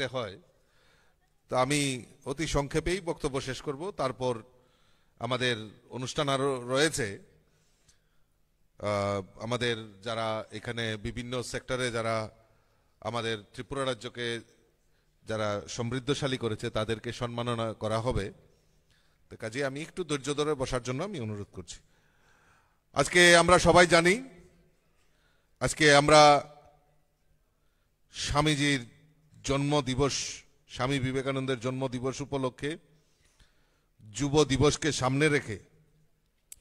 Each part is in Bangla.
থাকতে হয়। তো আমি অতি সংক্ষেপেই বক্তব্য শেষ করব, তারপর আমাদের অনুষ্ঠান আরো রয়েছে। আমাদের যারা এখানে বিভিন্ন সেক্টরে যারা আমাদের ত্রিপুরা রাজ্যকে যারা সমৃদ্ধশালী করেছে তাদেরকে সম্মাননা করা হবে। তো কাজে আমি একটু ধৈর্য ধরে বসার জন্য আমি অনুরোধ করছি। আজকে আমরা সবাই জানি, আজকে আমরা স্বামীজির জন্ম দিবস, স্বামী বিবেকানন্দের জন্ম দিবস উপলক্ষে যুব দিবসকে সামনে রেখে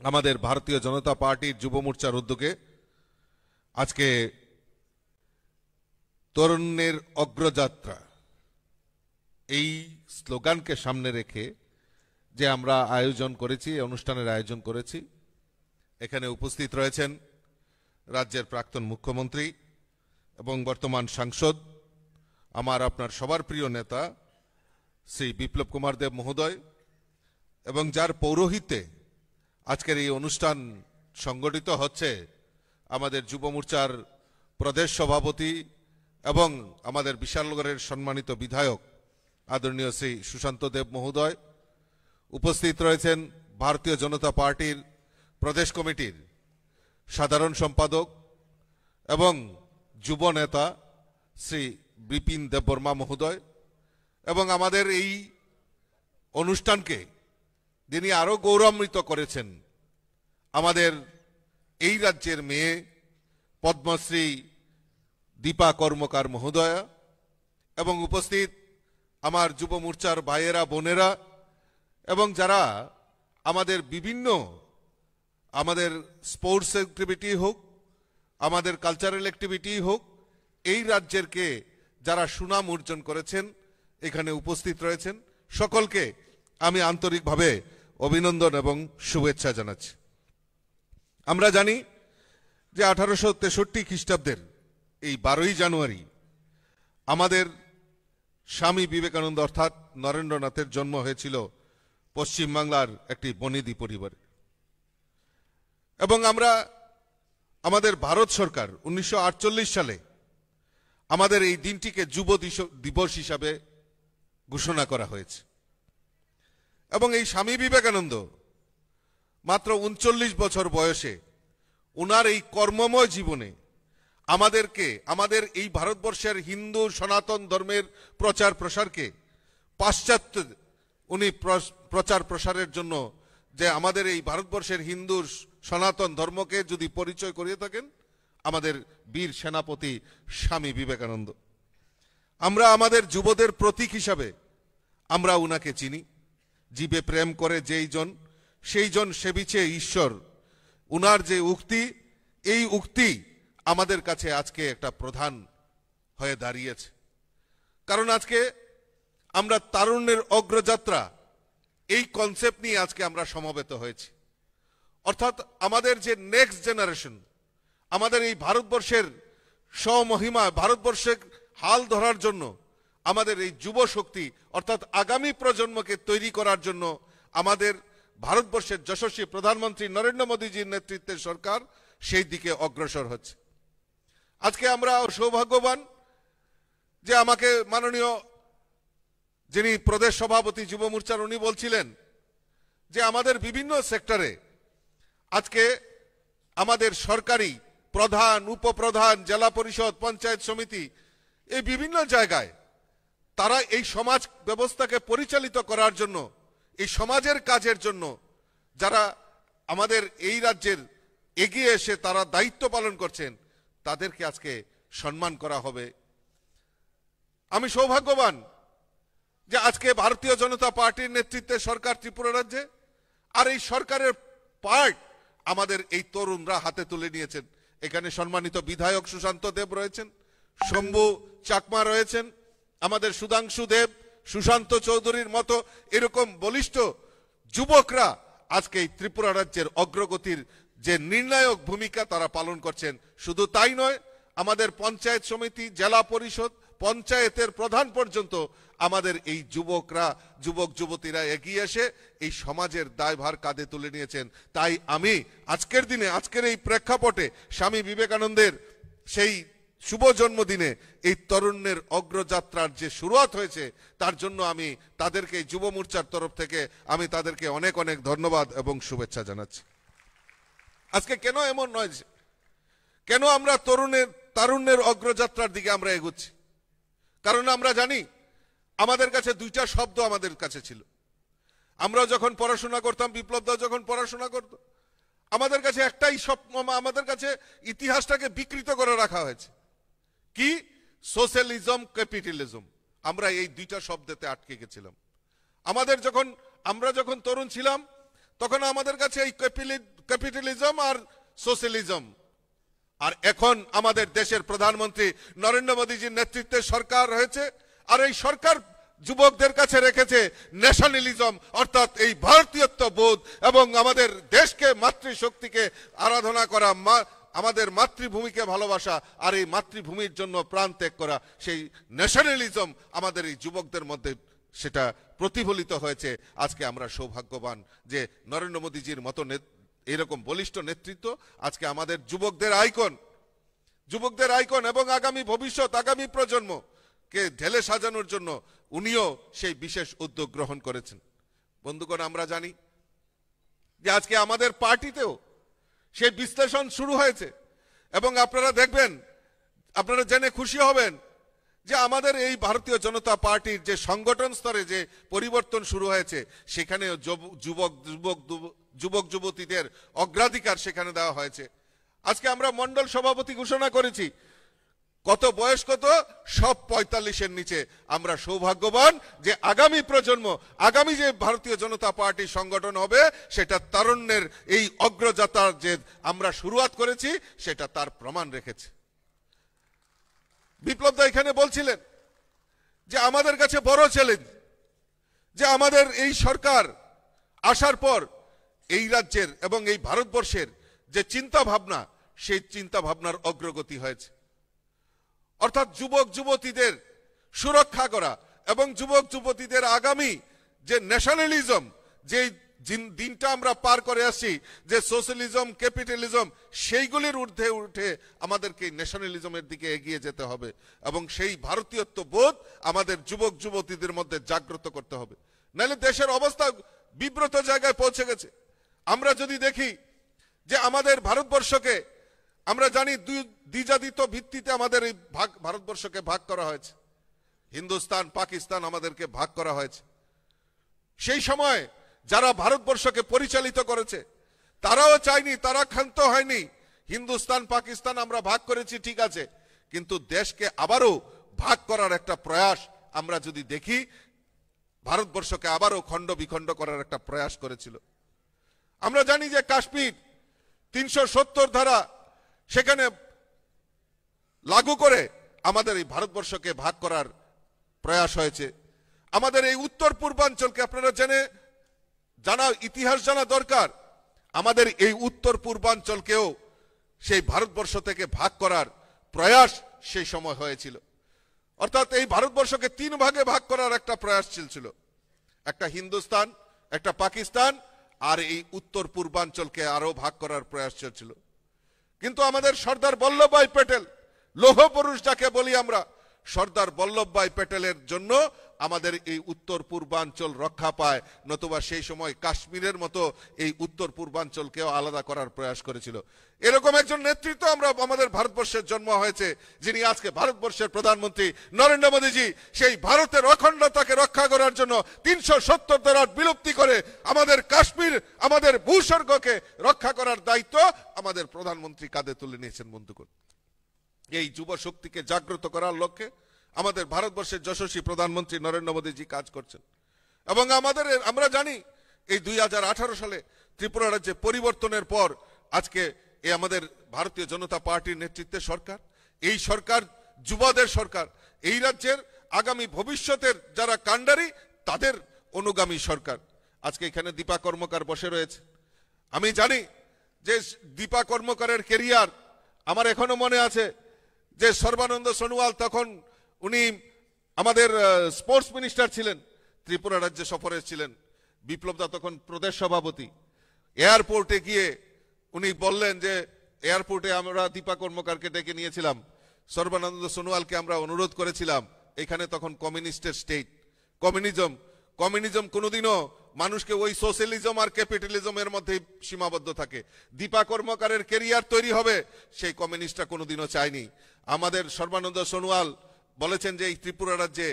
আমাদের ভারতীয় জনতা পার্টির যুব মোর্চার উদ্যোগে আজকে তরুণের অগ্রযাত্রা এই স্লোগানকে সামনে রেখে যে আমরা আয়োজন করেছি, অনুষ্ঠানের আয়োজন করেছি। এখানে উপস্থিত রয়েছেন রাজ্যের প্রাক্তন মুখ্যমন্ত্রী এবং বর্তমান সাংসদ, আমার আপনার সবার প্রিয় নেতা শ্রী বিপ্লব কুমার দেব মহোদয়, এবং যার পৌরোহিত্যে আজকের এই অনুষ্ঠান সংগঠিত হচ্ছে আমাদের যুব মোর্চার প্রদেশ সভাপতি এবং আমাদের বিশালগড়ের সম্মানিত বিধায়ক আদরণীয় শ্রী সুশান্ত দেব মহোদয়। উপস্থিত রয়েছেন ভারতীয় জনতা পার্টির প্রদেশ কমিটির সাধারণ সম্পাদক এবং যুব নেতা শ্রী বিপিন দেববর্মা মহোদয়, এবং আমাদের এই অনুষ্ঠানকে যিনি আরো গৌরবান্বিত করেছেন আমাদের এই রাজ্যের মেয়ে পদ্মশ্রী দীপা কর্মকার মহোদয়া, এবং উপস্থিত আমার যুব মোর্চার ভাইয়েরা বোনেরা, এবং যারা আমাদের বিভিন্ন আমাদের স্পোর্টস অ্যাক্টিভিটি হোক, আমাদের কালচারাল অ্যাক্টিভিটি হোক, এই রাজ্যেরকে যারা সুনাম অর্জন করেছেন এখানে উপস্থিত রয়েছেন, সকলকে আমি আন্তরিকভাবে অভিনন্দন এবং শুভেচ্ছা জানাচ্ছি। আমরা জানি যে 1863 খ্রিস্টাব্দের এই 12ই জানুয়ারি আমাদের স্বামী বিবেকানন্দ অর্থাৎ নরেন্দ্রনাথের জন্ম হয়েছিল পশ্চিমবাংলার একটি বনেদি পরিবারে, এবং আমরা আমাদের ভারত সরকার 1948 সালে আমাদের এই দিনটিকে যুব দিবস হিসাবে ঘোষণা করা হয়েছে। এবং এই স্বামী বিবেকানন্দ মাত্র 39 বছর বয়সে ওনার এই কর্মময় জীবনে আমাদেরকে, আমাদের এই ভারতবর্ষের হিন্দু সনাতন ধর্মের প্রচার প্রসারকে পাশ্চাত্য উনি প্রচার প্রসারের জন্য যে আমাদের এই ভারতবর্ষের হিন্দু সনাতন ধর্মকে যদি পরিচয় করিয়ে থাকেন আমাদের বীর সেনাপতি স্বামী বিবেকানন্দ। আমরা আমাদের যুবদের প্রতীক হিসাবে আমরা উনাকে চিনি। জীবে প্রেম করে যেই জন সেই জন সেবিছে ঈশ্বর, উনার যে উক্তি, এই উক্তি আমাদের কাছে আজকে একটা প্রধান হয়ে দাঁড়িয়েছে। কারণ আজকে আমরা তারুণ্যের অগ্রযাত্রা এই কনসেপ্ট নিয়ে আজকে আমরা সমবেত হয়েছি। অর্থাৎ আমাদের যে নেক্সট জেনারেশন, আমাদের এই ভারতবর্ষের স্বমহিমা ভারতবর্ষের হাল ধরার জন্য আমাদের এই যুব শক্তি অর্থাৎ আগামী প্রজন্মকে তৈরি করার জন্য আমাদের ভারতবর্ষের যশস্বী প্রধানমন্ত্রী নরেন্দ্র মোদীজির নেতৃত্বের সরকার সেই দিকে অগ্রসর হচ্ছে। আজকে আমরা সৌভাগ্যবান যে আমাকে মাননীয় যিনি প্রদেশ সভাপতি যুব মোর্চার উনি বলছিলেন যে আমাদের বিভিন্ন সেক্টরে আজকে আমাদের সরকারি প্রধান, উপপ্রধান, জেলা পরিষদ, পঞ্চায়েত সমিতি, এই বিভিন্ন জায়গায় তারা এই সমাজ ব্যবস্থাকে পরিচালিত করার জন্য, এই সমাজের কাজের জন্য যারা আমাদের এই রাজ্যের এগিয়ে এসে তারা দায়িত্ব পালন করছেন তাদেরকে আজকে সম্মান করা হবে। আমি সৌভাগ্যবান যে আজকে ভারতীয় জনতা পার্টির নেতৃত্বে সরকার ত্রিপুরা রাজ্যে, আর এই সরকারের পার্ট আমাদের এই তরুণরা হাতে তুলে নিয়েছেন। এখানে সম্মানিত বিধায়ক সুশান্ত দেব রয়েছেন, শম্ভু চাকমা রয়েছেন, আমাদের সুধাংশু দেব, সুশান্ত চৌধুরীর মতো এরকম বলিষ্ঠ যুবকরা আজকে এই ত্রিপুরা রাজ্যের অগ্রগতির যে নির্ণায়ক ভূমিকা তারা পালন করছেন। শুধু তাই নয়, আমাদের পঞ্চায়েত সমিতি, জেলা পরিষদ, পঞ্চায়েতের প্রধান পর্যন্ত আমাদের এই যুবকরা, যুবক যুবতীরা এগিয়ে এসে এই সমাজের দায়ভার কাঁধে তুলে নিয়েছেন। তাই আমি আজকের দিনে, আজকের এই প্রেক্ষাপটে স্বামী বিবেকানন্দের সেই শুভ জন্মদিনে এই তরুণের অগ্রযাত্রার যে শুরুয়াত হয়েছে, তার জন্য আমি তাদেরকে যুব মোর্চার তরফ থেকে আমি তাদেরকে অনেক অনেক ধন্যবাদ এবং শুভেচ্ছা জানাচ্ছি। আজকে কেন এমন নয়, কেন আমরা তারুণ্যের অগ্রযাত্রার দিকে আমরা এগুচ্ছি? কারণ আমরা জানি আমাদের কাছে দুইটা শব্দ আমাদের কাছে ছিল। আমরা যখন পড়াশোনা করতাম, বিপ্লবদা যখন পড়াশোনা করত, আমাদের কাছে একটাই স্বপ্ন, আমাদের কাছে ইতিহাসটাকে বিকৃত করে রাখা হয়েছে কি? Socialism, capitalism. আমরা এই দুইটা শব্দতে আটকে গেছিলাম। আমরা যখন তরুণ ছিলাম তখন আমাদের কাছে এই ক্যাপিটালিজম আর সোশ্যালিজম। আর এখন আমাদের দেশের প্রধানমন্ত্রী নরেন্দ্র মোদীজির নেতৃত্বে সরকার হয়েছে, আর এই সরকার যুবকদের কাছে রেখেছে ন্যাশনালিজম, অর্থাৎ এই ভারতীয়ত্ব বোধ এবং আমাদের দেশকে, মাতৃশক্তিকে আরাধনা করা, আমাদের মাতৃভূমিকে ভালোবাসা, আর এই মাতৃভূমির জন্য প্রাণ ত্যাগ করা, সেই ন্যাশনালিজম আমাদের এই যুবকদের মধ্যে সেটা প্রতিফলিত হয়েছে। আজকে আমরা সৌভাগ্যবান যে নরেন্দ্র মোদীজির মতো এরকম বলিষ্ঠ নেতৃত্ব আজকে আমাদের যুবকদের আইকন এবং আগামী ভবিষ্যৎ, আগামী প্রজন্মকে ঢেলে সাজানোর জন্য উনিও সেই বিশেষ উদ্যোগ গ্রহণ করেছেন। বন্ধুগণ, আমরা জানি যে আজকে আমাদের পার্টিতেও সেই বিশ্লেষণ শুরু হয়েছে এবং আপনারা দেখবেন, আপনারা জেনে খুশি হবেন যে আমাদের এই ভারতীয় জনতা পার্টির যে সংগঠন স্তরে যে পরিবর্তন শুরু হয়েছে, সেখানে যুবক যুবতীদের অগ্রাধিকার সেখানে দেওয়া হয়েছে। আজকে আমরা মন্ডল সভাপতি ঘোষণা করেছি, কত বয়স কত, সব 45-এর নিচে। আমরা সৌভাগ্যবান যে আগামী প্রজন্ম, আগামী যে ভারতীয় জনতা পার্টি সংগঠন হবে, সেটা তারুণ্যের এই অগ্রযাত্রার যে আমরা শুরুয়াত করেছি, সেটা তার প্রমাণ রেখেছে। বিপ্লবদা এখানে বলছিলেন যে আমাদের কাছে বড় চ্যালেঞ্জ যে আমাদের এই সরকার আসার পর এই রাজ্যের এবং এই ভারতবর্ষের যে চিন্তা ভাবনা, সেই চিন্তা ভাবনার অগ্রগতি হয়েছে। অর্থাৎ যুবক যুবতীদের সুরক্ষা করা এবং যুবক যুবতীদের আগামী যে ন্যাশনালিজম, যে দিনটা আমরা পার করে আসছি, যে সোশ্যালিজম, ক্যাপিটালিজম, সেইগুলির ঊর্ধ্বে উঠে আমাদেরকে ন্যাশনালিজমের দিকে এগিয়ে যেতে হবে এবং সেই ভারতীয়ত্ব বোধ আমাদের যুবক যুবতীদের মধ্যে জাগ্রত করতে হবে। নাহলে দেশের অবস্থা বিব্রত জায়গায় পৌঁছে গেছে। আমরা যদি দেখি যে আমাদের ভারতবর্ষকে, আমরা জানি দ্বিজাতিত্ব ভিত্তিতে আমাদের এই ভারতবর্ষকে ভাগ করা হয়েছে, হিন্দুস্তান, পাকিস্তান আমাদেরকে ভাগ করা হয়েছে। সেই সময় যারা ভারতবর্ষকে পরিচালিত করেছে তারাও চায়নি, তারা ক্ষান্ত হয়নি। হিন্দুস্তান, পাকিস্তান আমরা ভাগ করেছি, ঠিক আছে, কিন্তু দেশকে আবারও ভাগ করার একটা প্রয়াস আমরা যদি দেখি, ভারতবর্ষকে আবারও খণ্ড বিখণ্ড করার একটা প্রয়াস করেছিল। আমরা জানি যে কাশ্মীর 370 ধারা সেখানে লাগু করে আমাদের এই ভারতবর্ষকে ভাগ করার প্রয়াস হয়েছে। আমাদের এই উত্তর পূর্বাঞ্চলকে আপনারা জানা, ইতিহাস জানা দরকার। আমাদের এই উত্তর পূর্বাঞ্চলকেও সেই ভারতবর্ষ থেকে ভাগ করার প্রয়াস সেই সময় হয়েছিল। অর্থাৎ এই ভারতবর্ষকে 3 ভাগে ভাগ করার একটা প্রয়াস চলছিল, একটা হিন্দুস্তান, একটা পাকিস্তান, আর এই উত্তর পূর্বাঞ্চলকে আরো ভাগ করার প্রয়াস চলছিল। কিন্তু আমাদের সর্দার বল্লভভাই প্যাটেল, লৌহ পুরুষ যাকে বলি আমরা, সর্দার বল্লভভাই প্যাটেলের জন্য আমাদের এই উত্তর পূর্বাঞ্চল রক্ষা পায়, নতুবা সেই সময় কাশ্মীরের মতো এই উত্তর পূর্বাঞ্চলকেও আলাদা করার প্রয়াস করেছিল। এরকম একজন নেতৃত্ব আমাদের ভারতবর্ষের জন্ম হয়েছে, যিনি আজকে ভারতবর্ষের প্রধানমন্ত্রী নরেন্দ্র মোদীজি। সেই ভারতের অখণ্ডতাকে রক্ষা করার জন্য 370 ধারা বিলুপ্তি করে আমাদের কাশ্মীর, আমাদের ভূস্বর্গকে রক্ষা করার দায়িত্ব আমাদের প্রধানমন্ত্রী কাঁধে তুলে নিয়েছেন। বন্ধুগণ, এই যুব শক্তিকে জাগ্রত করার লক্ষ্যে আমাদের ভারতবর্ষের যশস্বী প্রধানমন্ত্রী নরেন্দ্র মোদীজি কাজ করছেন। এবং আমরা জানি এই 2018 সালে ত্রিপুরা রাজ্যে পরিবর্তনের পর আজকে এই আমাদের ভারতীয় জনতা পার্টির নেতৃত্বে সরকার, এই সরকার যুবদের সরকার, এই রাজ্যের আগামী ভবিষ্যতের যারা কাণ্ডারি তাদের অনুগামী সরকার। আজকে এখানে দীপা কর্মকার বসে রয়েছে। আমি জানি যে দীপা কর্মকারের কেরিয়ার আমার এখনো মনে আছে যে সর্বানন্দ সোনোয়াল তখন উনি আমাদের স্পোর্টস মিনিস্টার ছিলেন, ত্রিপুরা রাজ্যে সফরে ছিলেন। বিপ্লবদা তখন প্রদেশ সভাপতি। এয়ারপোর্টে গিয়ে উনি বললেন যে এয়ারপোর্টে আমরা দীপা কর্মকারকে ডেকে নিয়েছিলাম, সর্বানন্দ সোনোয়ালকে আমরা অনুরোধ করেছিলাম, এখানে তখন কমিউনিস্টের স্টেট, কমিউনিজম কোনোদিনও মানুষকে ওই সোশ্যালিজম আর ক্যাপিটালিজমের মধ্যে সীমাবদ্ধ থাকে। দীপা কর্মকারের কেরিয়ার তৈরি হবে, সেই কমিউনিস্টরা কোনোদিনও চায়নি। আমাদের সর্বানন্দ সোনোয়াল বলেছেন যে এই ত্রিপুরা রাজ্যে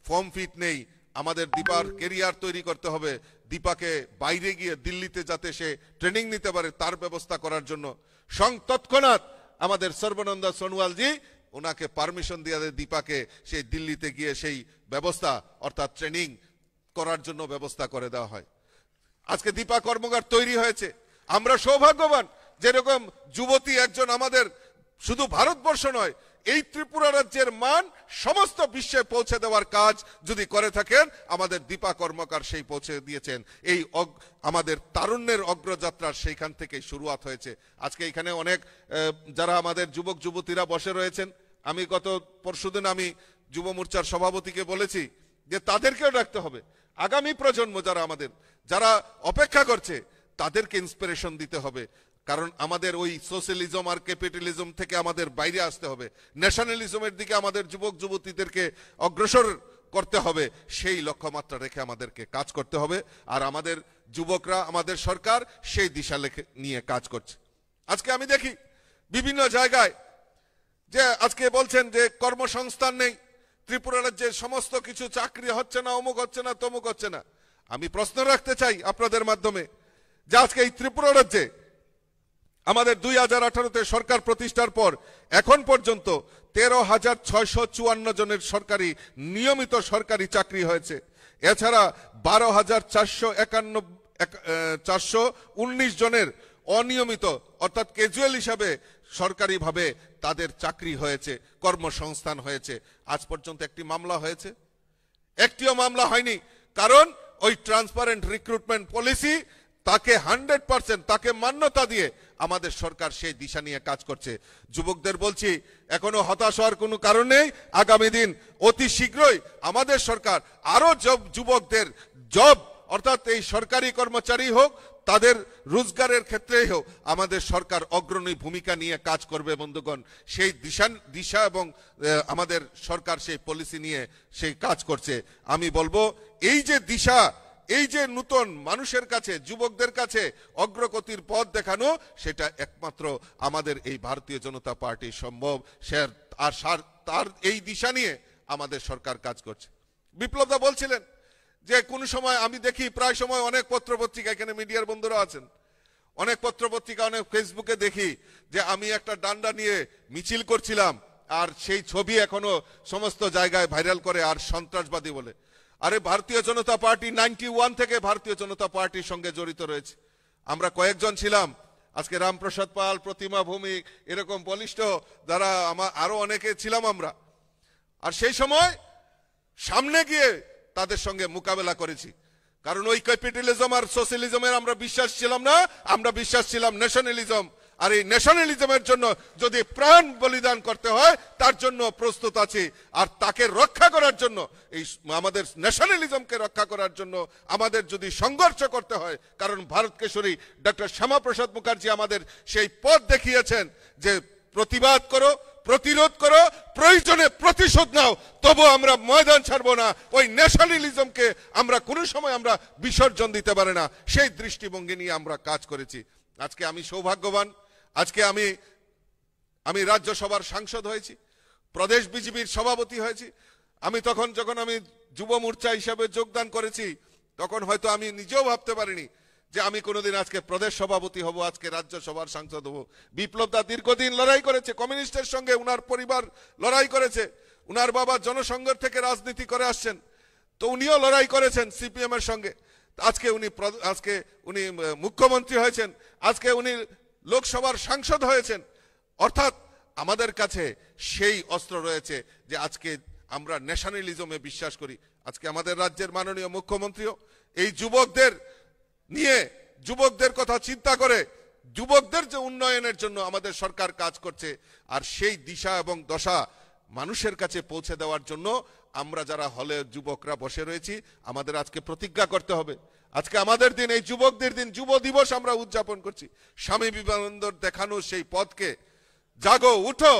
ফর্ম ফিট নেই, আমাদের দীপার কেরিয়ার তৈরি করতে হবে, দীপাকে বাইরে গিয়ে দিল্লিতে যাতে সে ট্রেনিং নিতে পারে তার ব্যবস্থা করার জন্য তৎক্ষণাৎ আমাদের সর্বানন্দ সোনোয়ালজি ওনাকে পারমিশন দিয়ে দীপাকে সেই দিল্লিতে গিয়ে সেই ব্যবস্থা অর্থাৎ ট্রেনিং করার জন্য ব্যবস্থা করে দেওয়া হয়। আজকে দীপা কর্মকার তৈরি হয়েছে। আমরা সৌভাগ্যবান, যেরকম যুবতী একজন আমাদের শুধু ভারতবর্ষ নয়, এই ত্রিপুরা রাজ্যের মান সমস্ত বিশ্বে পৌঁছে দেওয়ার কাজ যদি করে থাকেন, আমাদের দীপা কর্মকার সেই পৌঁছে দিয়েছেন। এই আমাদের তারুণ্যের অগ্রযাত্রার সেইখান থেকেই শুরুয়াত হয়েছে। আজকে এখানে অনেক যারা আমাদের যুবক যুবতীরা বসে রয়েছেন, আমি গত পরশুদিন আমি যুব মোর্চার সভাপতিকে বলেছি যে তাদেরকেও ডাকতে হবে। আগামী প্রজন্ম যারা অপেক্ষা করছে তাদেরকে ইন্সপিরেশন দিতে হবে, কারণ আমাদের ওই সোশ্যালিজম আর ক্যাপিটালিজম থেকে আমাদের বাইরে আসতে হবে, ন্যাশনালিজমের দিকে আমাদের যুবক যুবতীদেরকে অগ্রসর করতে হবে। সেই লক্ষ্যমাত্রা রেখে আমাদেরকে কাজ করতে হবে, আর আমাদের যুবকরা, আমাদের সরকার সেই দিশা নিয়ে কাজ করছে। আজকে আমি দেখি বিভিন্ন জায়গায় যে আজকে বলছেন যে কর্মসংস্থান নেই, ত্রিপুরা রাজ্যের সমস্ত কিছু চাকরি হচ্ছে না, অমুক হচ্ছে না, তমুক হচ্ছে না। আমি প্রশ্ন রাখতে চাই আপনাদের মাধ্যমে যে আজকে এই ত্রিপুরা রাজ্যে আমাদের 2018-তে সরকার প্রতিষ্ঠার পর এখন পর্যন্ত 13,654 জনের সরকারি নিয়মিত সরকারি চাকরি হয়েছে। এছাড়া 12,419 জনের অনিয়মিত অর্থাৎ ক্যাজুয়াল হিসাবে সরকারিভাবে তাদের চাকরি হয়েছে, কর্মসংস্থান হয়েছে। আজ পর্যন্ত একটি মামলা হয়েছে? একটিও মামলা হয়নি, কারণ ওই ট্রান্সপারেন্ট রিক্রুটমেন্ট পলিসি তাকে 100% তাকে মান্যতা দিয়ে আমাদের সরকার সেই দিশা নিয়ে কাজ করছে। যুবকদের বলছি, এখনো হতাশ হওয়ার কোনো কারণ নেই। আগামী দিন অতি শীঘ্রই আমাদের সরকার আরো যুবকদের জব অর্থাৎ এই সরকারি কর্মচারী হোক, তাদের রোজগারের ক্ষেত্রেই হোক, আমাদের সরকার অগ্রণী ভূমিকা নিয়ে কাজ করবে। বন্ধুগণ, সেই দিশা এবং আমাদের সরকার সেই পলিসি নিয়ে সেই কাজ করছে। আমি বলবো এই যে দিশা, এই যে নতুন মানুষের কাছে, যুবকদের কাছে অগ্রগতির পথ দেখানো, সেটা একমাত্র আমাদের এই ভারতীয় জনতা পার্টি সম্ভব। তার এই দিশা নিয়ে আমাদের সরকার কাজ করছে। বিপ্লবদা বলছিলেন যে কোন সময় আমি দেখি প্রায় সময় অনেক পত্রপত্রিকা, এখানে মিডিয়ার বন্ধুরা আছেন, অনেক পত্রপত্রিকা, অনেক ফেসবুকে দেখি যে আমি একটা ডান্ডা নিয়ে মিছিল করছিলাম, আর সেই ছবি এখনো সমস্ত জায়গায় ভাইরাল করে, আর সন্ত্রাসবাদী বলে। আরে ভারতীয় জনতা পার্টি 91 থেকে ভারতীয় জনতা পার্টির সঙ্গে জড়িত রয়েছে। আমরা কয়েকজন ছিলাম, আজকে রামপ্রসাদ পাল, প্রতিমা ভৌমিক, এরকম বলিষ্ঠ যারা আরো অনেকে ছিলাম আমরা, আর সেই সময় সামনে গিয়ে তাদের সঙ্গে মোকাবেলা করেছি। কারণ ওই ক্যাপিটালিজম আর সোশ্যালিজমের আমরা বিশ্বাস ছিলাম না, আমরা বিশ্বাস ছিলাম ন্যাশনালিজম। আর এই ন্যাশনালিজমের জন্য যদি প্রাণ বলিদান করতে হয়, তার জন্য প্রস্তুত আছি। আর তাকে রক্ষা করার জন্য, এই আমাদের ন্যাশনালিজমকে রক্ষা করার জন্য আমাদের যদি সংঘর্ষ করতে হয়, কারণ ভারত কেশরী ডক্টর শ্যামাপ্রসাদ মুখার্জি আমাদের সেই পথ দেখিয়েছেন যে প্রতিবাদ করো, প্রতিরোধ করো, প্রয়োজনে প্রতিশোধ নাও, তবু আমরা ময়দান ছাড়বো না। ওই ন্যাশনালিজমকে আমরা কোনো সময় আমরা বিসর্জন দিতে পারি না। সেই দৃষ্টিভঙ্গি নিয়ে আমরা কাজ করেছি। আজকে আমি সৌভাগ্যবান, আজকে আমি রাজ্যসভার সাংসদ হয়েছি, প্রদেশ বিজেপির সভাপতি হয়েছি। আমি যখন আমি যুব মোর্চা হিসাবে যোগদান করেছি, তখন হয়তো আমি নিজেও ভাবতে পারিনি যে আমি কোনোদিন আজকে প্রদেশ সভাপতি হব, আজকে রাজ্যসভার সাংসদ হব। বিপ্লবদা দীর্ঘদিন লড়াই করেছে কমিউনিস্টের সঙ্গে, উনার পরিবার লড়াই করেছে, উনার বাবা জনসংঘের থেকে রাজনীতি করে আসছেন, তো উনিও লড়াই করেছেন সিপিএম এর সঙ্গে। আজকে উনি মুখ্যমন্ত্রী হয়েছেন, আজকে উনি লোকসভার সাংসদ হয়েছেন। অর্থাৎ আমাদের কাছে সেই অস্ত্র রয়েছে যে আজকে আমরা ন্যাশনালিজমে বিশ্বাস করি। আজকে আমাদের রাজ্যের মাননীয় মুখ্যমন্ত্রীও এই যুবকদের নিয়ে, যুবকদের কথা চিন্তা করে, যুবকদের যে উন্নয়নের জন্য আমাদের সরকার কাজ করছে, আর সেই দিশা এবং দশা মানুষের কাছে পৌঁছে দেওয়ার জন্য আমরা যারা হলে যুবকরা বসে রয়েছি, আমাদের আজকে প্রতিজ্ঞা করতে হবে। আজকে আমাদের দিন, এই যুবকদের দিন, যুব দিবস আমরা উদযাপন করছি। স্বামী বিবেকানন্দর দেখানো সেই পথকে জাগো, উঠো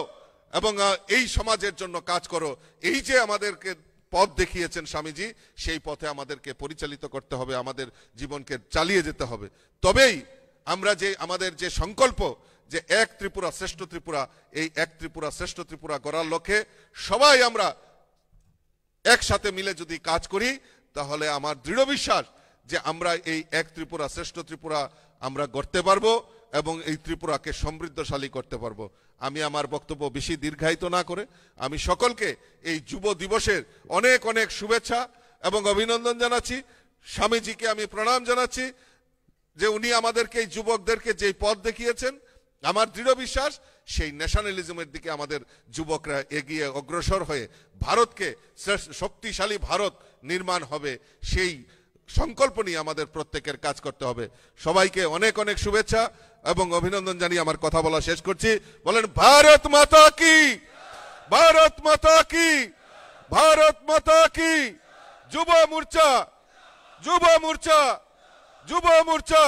এবং এই সমাজের জন্য কাজ করো। এই যে আমাদেরকে পথ দেখিয়েছেন স্বামীজি, সেই পথে আমাদেরকে পরিচালিত করতে হবে, আমাদের জীবনকে চালিয়ে যেতে হবে। তবেই আমরা যে আমাদের যে সংকল্প যে এক ত্রিপুরা শ্রেষ্ঠ ত্রিপুরা, এই এক ত্রিপুরা শ্রেষ্ঠ ত্রিপুরা গড়ার লক্ষ্যে সবাই আমরা একসাথে মিলে যদি কাজ করি, তাহলে আমার দৃঢ় বিশ্বাস যে আমরা এই এক ত্রিপুরা শ্রেষ্ঠ ত্রিপুরা আমরা গড়তে পারবো এবং এই ত্রিপুরাকে সমৃদ্ধশালী করতে পারবো। আমি আমার বক্তব্য বেশি দীর্ঘায়িত না করে আমি সকলকে এই যুব দিবসের অনেক অনেক শুভেচ্ছা এবং অভিনন্দন জানাচ্ছি। স্বামীজিকে আমি প্রণাম জানাচ্ছি যে উনি আমাদেরকে এই যুবকদেরকে যে পথ দেখিয়েছেন। আমার দৃঢ় বিশ্বাস সেই ন্যাশনালিজমের দিকে আমাদের যুবকরা এগিয়ে অগ্রসর হয়ে ভারতকে শক্তিশালী ভারত নির্মাণ হবে, সেই সংকল্প নিয়ে আমাদের প্রত্যেকের কাজ করতে হবে। সবাইকে অনেক অনেক শুভেচ্ছা এবং অভিনন্দন জানিয়ে আমার কথা বলা শেষ করছি। বলেন ভারত মাতা কি, ভারত মাতা কি, ভারত মাতা কি। যুব মোর্চা, যুব মোর্চা, যুব মোর্চা,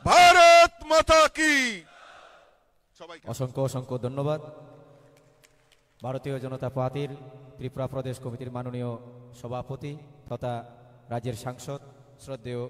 ভারত মাতা কি। সবাইকে অসংখ্য অসংখ্য ধন্যবাদ। ভারতীয় জনতা পার্টির ত্রিপুরা প্রদেশ কমিটির মাননীয় সভাপতি তথা রাজ্যের সাংসদ শ্রদ্ধেয়